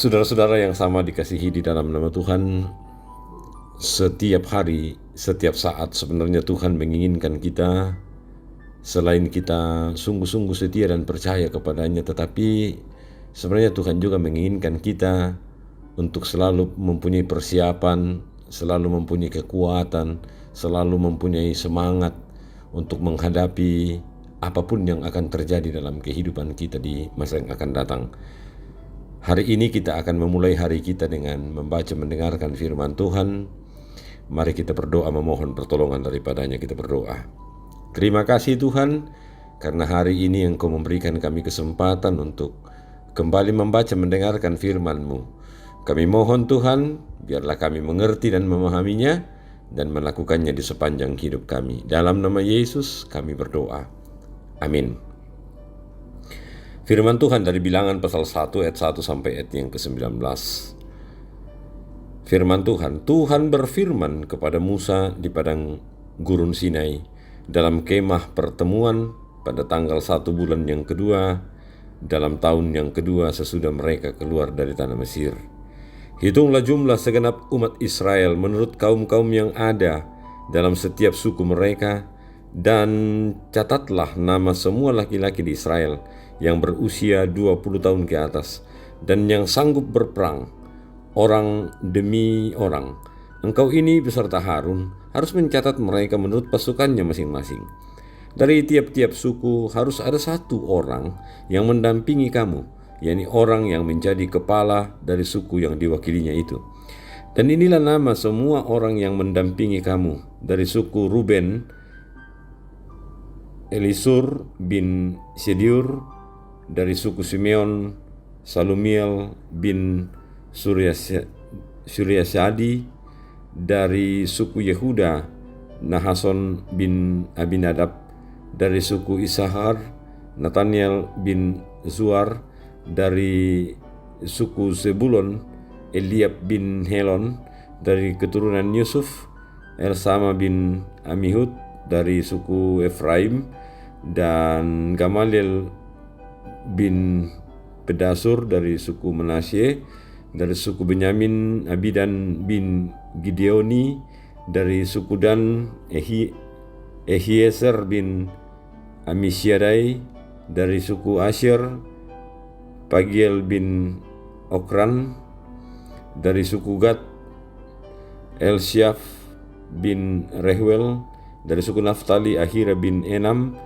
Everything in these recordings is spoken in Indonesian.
Saudara-saudara yang sama dikasihi di dalam nama Tuhan, setiap hari, setiap saat sebenarnya Tuhan menginginkan kita, selain kita sungguh-sungguh setia dan percaya kepadanya, tetapi sebenarnya Tuhan juga menginginkan kita untuk selalu mempunyai persiapan, selalu mempunyai kekuatan, selalu mempunyai semangat untuk menghadapi apapun yang akan terjadi dalam kehidupan kita di masa yang akan datang. Hari ini kita akan memulai hari kita dengan membaca mendengarkan firman Tuhan. Mari kita berdoa memohon pertolongan daripadanya. Kita berdoa. Terima kasih Tuhan, karena hari ini Engkau memberikan kami kesempatan untuk kembali membaca mendengarkan firman-Mu. Kami mohon Tuhan, biarlah kami mengerti dan memahaminya dan melakukannya di sepanjang hidup kami. Dalam nama Yesus kami berdoa. Amin. Firman Tuhan dari Bilangan pasal 1 ayat 1 sampai ayat yang ke-19. Firman Tuhan, Tuhan berfirman kepada Musa di padang gurun Sinai dalam kemah pertemuan pada tanggal 1 bulan yang kedua dalam tahun yang kedua sesudah mereka keluar dari tanah Mesir. Hitunglah jumlah segenap umat Israel menurut kaum-kaum yang ada dalam setiap suku mereka, dan catatlah nama semua laki-laki di Israel yang berusia 20 tahun ke atas dan yang sanggup berperang, orang demi orang. Engkau ini beserta Harun harus mencatat mereka menurut pasukannya masing-masing. Dari tiap-tiap suku harus ada satu orang yang mendampingi kamu, yakni orang yang menjadi kepala dari suku yang diwakilinya itu. Dan inilah nama semua orang yang mendampingi kamu. Dari suku Ruben, Elisur bin Sediur. Dari suku Simeon, Salumiel bin Suryasyadi. Dari suku Yehuda, Nahason bin Abinadab. Dari suku Isahar, Nathaniel bin Zuar. Dari suku Zebulon, Eliab bin Helon. Dari keturunan Yusuf, Elsama bin Amihud. Dari suku Efraim, dan Gamaliel bin Pedasur. Dari suku Manasye. Dari suku Benyamin, Abidan bin Gideoni. Dari suku Dan, Ehiezer bin Amishiadai. Dari suku Asher, Pagiel bin Okran. Dari suku Gad, Elsyaf bin Rehwel. Dari suku Naftali, Ahira bin Enam.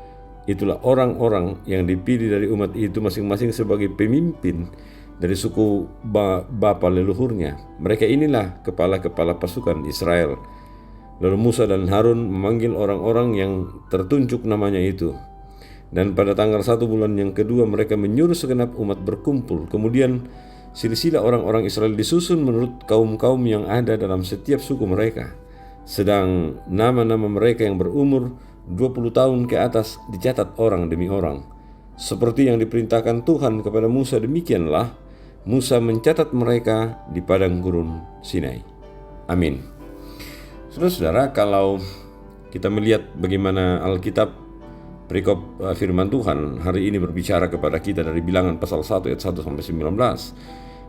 Itulah orang-orang yang dipilih dari umat itu masing-masing sebagai pemimpin dari suku bapa leluhurnya. Mereka inilah kepala-kepala pasukan Israel. Lalu Musa dan Harun memanggil orang-orang yang tertunjuk namanya itu. Dan pada tanggal 1 bulan yang kedua mereka menyuruh segenap umat berkumpul. Kemudian silsilah orang-orang Israel disusun menurut kaum-kaum yang ada dalam setiap suku mereka. Sedang nama-nama mereka yang berumur 20 tahun ke atas dicatat orang demi orang. Seperti yang diperintahkan Tuhan kepada Musa, demikianlah Musa mencatat mereka di padang gurun Sinai. Amin. Saudara-saudara, kalau kita melihat bagaimana Alkitab perikop firman Tuhan hari ini berbicara kepada kita dari Bilangan pasal 1 ayat 1 sampai 19.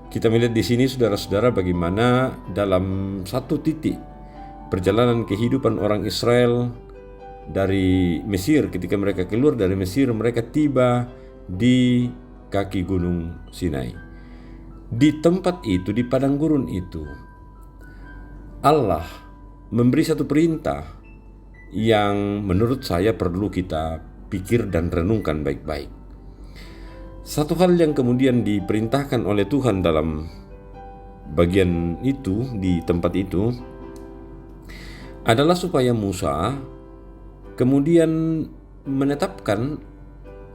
Kita melihat di sini saudara-saudara bagaimana dalam satu titik perjalanan kehidupan orang Israel dari Mesir, ketika mereka keluar dari Mesir, mereka tiba di kaki gunung Sinai. Di tempat itu, di padang gurun itu, Allah memberi satu perintah yang menurut saya perlu kita pikir dan renungkan baik-baik. Satu hal yang kemudian diperintahkan oleh Tuhan dalam bagian itu, di tempat itu, adalah supaya Musa kemudian menetapkan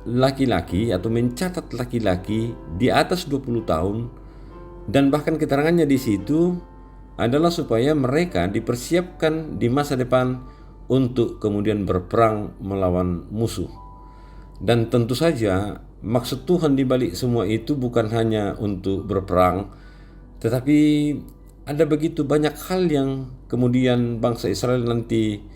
laki-laki atau mencatat laki-laki di atas 20 tahun, dan bahkan keterangannya di situ adalah supaya mereka dipersiapkan di masa depan untuk kemudian berperang melawan musuh. Dan tentu saja maksud Tuhan di balik semua itu bukan hanya untuk berperang, tetapi ada begitu banyak hal yang kemudian bangsa Israel nanti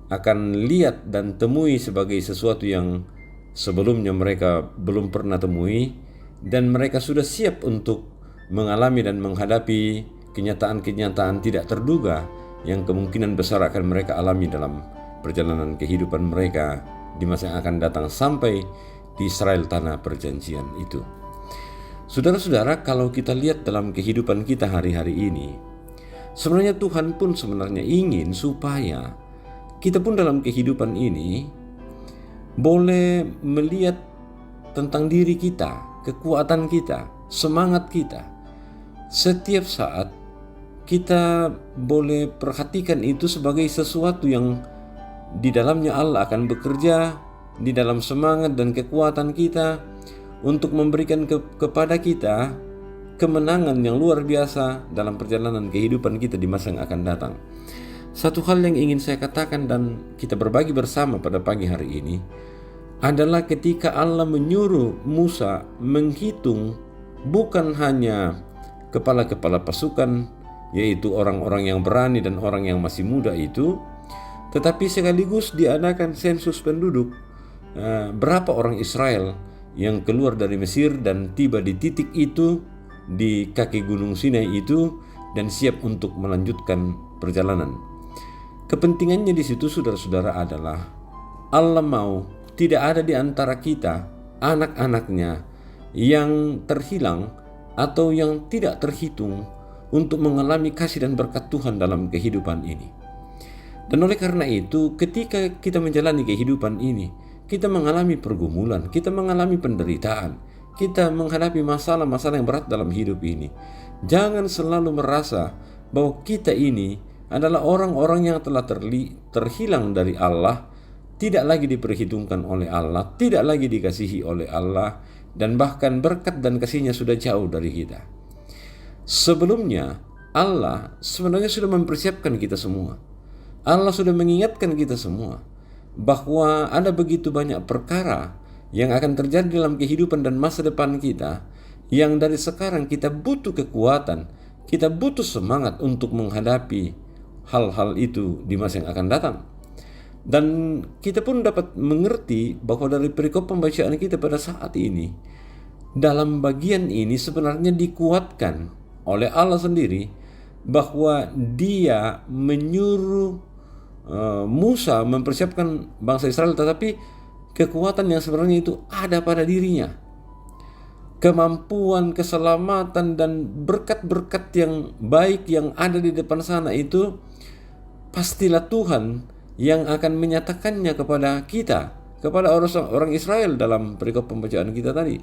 akan lihat dan temui sebagai sesuatu yang sebelumnya mereka belum pernah temui, dan mereka sudah siap untuk mengalami dan menghadapi kenyataan-kenyataan tidak terduga yang kemungkinan besar akan mereka alami dalam perjalanan kehidupan mereka di masa yang akan datang sampai di Israel, tanah perjanjian itu. Saudara-saudara, kalau kita lihat dalam kehidupan kita hari-hari ini, sebenarnya Tuhan pun sebenarnya ingin supaya kita pun dalam kehidupan ini boleh melihat tentang diri kita, kekuatan kita, semangat kita. Setiap saat kita boleh perhatikan itu sebagai sesuatu yang di dalamnya Allah akan bekerja di dalam semangat dan kekuatan kita untuk memberikan kepada kita kemenangan yang luar biasa dalam perjalanan kehidupan kita di masa yang akan datang. Satu hal yang ingin saya katakan dan kita berbagi bersama pada pagi hari ini adalah ketika Allah menyuruh Musa menghitung bukan hanya kepala-kepala pasukan, yaitu orang-orang yang berani dan orang yang masih muda itu, tetapi sekaligus diadakan sensus penduduk, berapa orang Israel yang keluar dari Mesir dan tiba di titik itu, di kaki gunung Sinai itu, dan siap untuk melanjutkan perjalanan. Kepentingannya di situ, saudara-saudara, adalah Allah mau tidak ada di antara kita anak-anaknya yang terhilang atau yang tidak terhitung untuk mengalami kasih dan berkat Tuhan dalam kehidupan ini. Dan oleh karena itu, ketika kita menjalani kehidupan ini, kita mengalami pergumulan, kita mengalami penderitaan, kita menghadapi masalah-masalah yang berat dalam hidup ini. Jangan selalu merasa bahwa kita ini adalah orang-orang yang telah terhilang dari Allah, tidak lagi diperhitungkan oleh Allah, tidak lagi dikasihi oleh Allah, dan bahkan berkat dan kasih-Nya sudah jauh dari kita. Sebelumnya, Allah sebenarnya sudah mempersiapkan kita semua. Allah sudah mengingatkan kita semua bahwa ada begitu banyak perkara yang akan terjadi dalam kehidupan dan masa depan kita, yang dari sekarang kita butuh kekuatan, kita butuh semangat untuk menghadapi hal-hal itu di masa yang akan datang. Dan kita pun dapat mengerti bahwa dari perikop pembacaan kita pada saat ini, dalam bagian ini sebenarnya dikuatkan oleh Allah sendiri bahwa Dia menyuruh Musa mempersiapkan bangsa Israel, tetapi kekuatan yang sebenarnya itu ada pada dirinya. Kemampuan, keselamatan, dan berkat-berkat yang baik yang ada di depan sana itu pastilah Tuhan yang akan menyatakannya kepada kita, kepada orang Israel dalam perikop pembacaan kita tadi.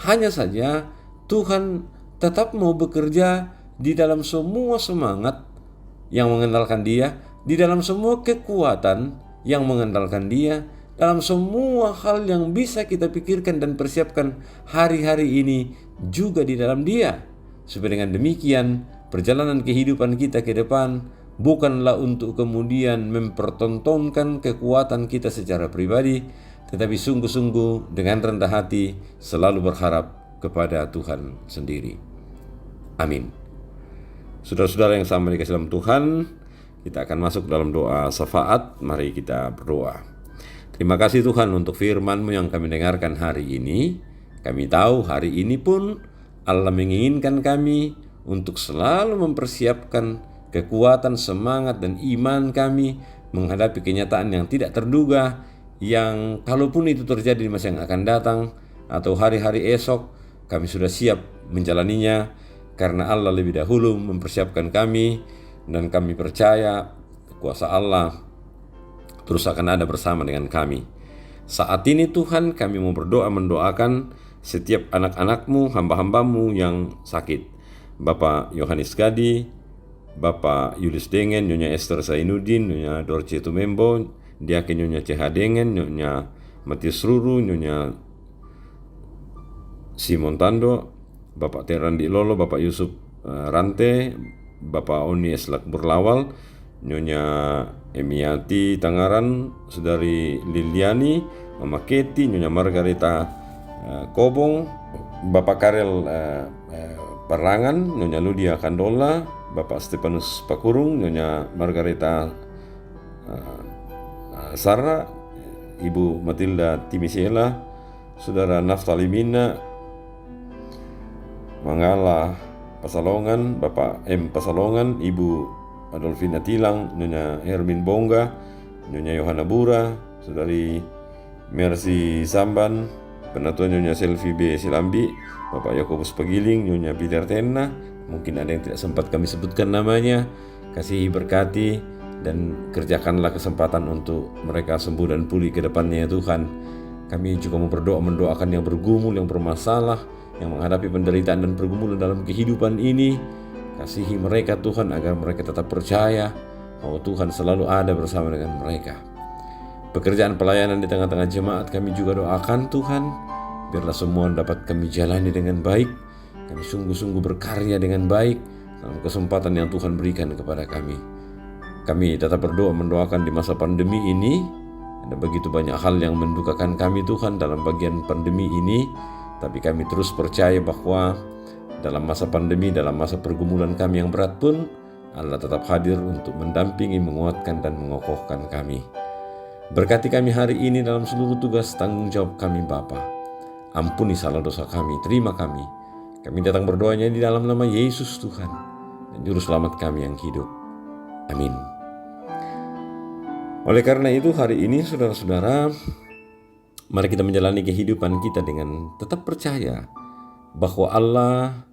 Hanya saja Tuhan tetap mau bekerja di dalam semua semangat yang mengandalkan Dia, di dalam semua kekuatan yang mengandalkan Dia, dalam semua hal yang bisa kita pikirkan dan persiapkan hari-hari ini juga di dalam Dia. Supaya dengan demikian perjalanan kehidupan kita ke depan bukanlah untuk kemudian mempertontonkan kekuatan kita secara pribadi, tetapi sungguh-sungguh dengan rendah hati selalu berharap kepada Tuhan sendiri. Amin. Saudara-saudara yang sama dikasih dalam Tuhan, kita akan masuk dalam doa syafaat. Mari kita berdoa. Terima kasih Tuhan untuk firman-Mu yang kami dengarkan hari ini. Kami tahu hari ini pun Allah menginginkan kami untuk selalu mempersiapkan kekuatan, semangat, dan iman kami menghadapi kenyataan yang tidak terduga, yang kalaupun itu terjadi di masa yang akan datang atau hari-hari esok, kami sudah siap menjalaninya karena Allah lebih dahulu mempersiapkan kami, dan kami percaya kuasa Allah terus akan ada bersama dengan kami. Saat ini Tuhan, kami mau berdoa mendoakan setiap anak-anak-Mu, hamba-hamba-Mu yang sakit. Bapak Yohanes Gadi, Bapak Yulis Dengan, Nyonya Esther Zainuddin, Nyonya Dorce Tumembo, Diaken Nyonya CH Dengan, Nyonya Matius Ruru, Nyonya Simon Tando, Bapak Terandi Lolo, Bapak Yusuf Rante, Bapak Oni Eslak Burlawal, Nyonya Emiati Tangaran, Saudari Liliani, Mama Keti, Nyonya Margareta Kobong, Bapak Karel Parangan, Nyonya Ludia Kandola, Bapak Stefanus Pakurung, Nyonya Margareta Sarra, Ibu Matilda Timisiela, Saudara Naftali Mina, Manggala Pasalongan, Bapak M. Pasalongan, Ibu Adolfina Tilang, Nyonya Hermin Bongga, Nyonya Yohana Bura, Saudari Mercy Samban, Penatua Nyonya Selvi B. Silambi, Bapak Yakobus Pagiling, Nyonya Peter Tenna. Mungkin ada yang tidak sempat kami sebutkan namanya. Kasihi, berkati, dan kerjakanlah kesempatan untuk mereka sembuh dan pulih ke depannya ya Tuhan. Kami juga mau berdoa, mendoakan yang bergumul, yang bermasalah, yang menghadapi penderitaan dan pergumulan dalam kehidupan ini. Kasihi mereka Tuhan, agar mereka tetap percaya bahwa Tuhan selalu ada bersama dengan mereka. Pekerjaan pelayanan di tengah-tengah jemaat kami juga doakan Tuhan, biarlah semua dapat kami jalani dengan baik. Kami sungguh-sungguh berkarya dengan baik dalam kesempatan yang Tuhan berikan kepada kami. Kami tetap berdoa, mendoakan di masa pandemi ini. Ada begitu banyak hal yang mendukakan kami Tuhan dalam bagian pandemi ini, tapi kami terus percaya bahwa dalam masa pandemi, dalam masa pergumulan kami yang berat pun, Allah tetap hadir untuk mendampingi, menguatkan, dan mengokohkan kami. Berkati kami hari ini dalam seluruh tugas tanggung jawab kami Bapa. Ampuni salah dosa kami, terima kami. Kami datang berdoanya di dalam nama Yesus Tuhan dan Juru Selamat kami yang hidup. Amin. Oleh karena itu hari ini saudara-saudara, mari kita menjalani kehidupan kita dengan tetap percaya bahwa Allah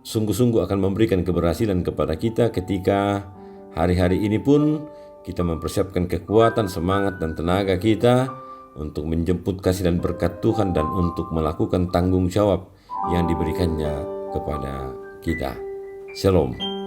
sungguh-sungguh akan memberikan keberhasilan kepada kita ketika hari-hari ini pun kita mempersiapkan kekuatan, semangat, dan tenaga kita untuk menjemput kasih dan berkat Tuhan dan untuk melakukan tanggung jawab yang diberikannya kepada kita. Shalom.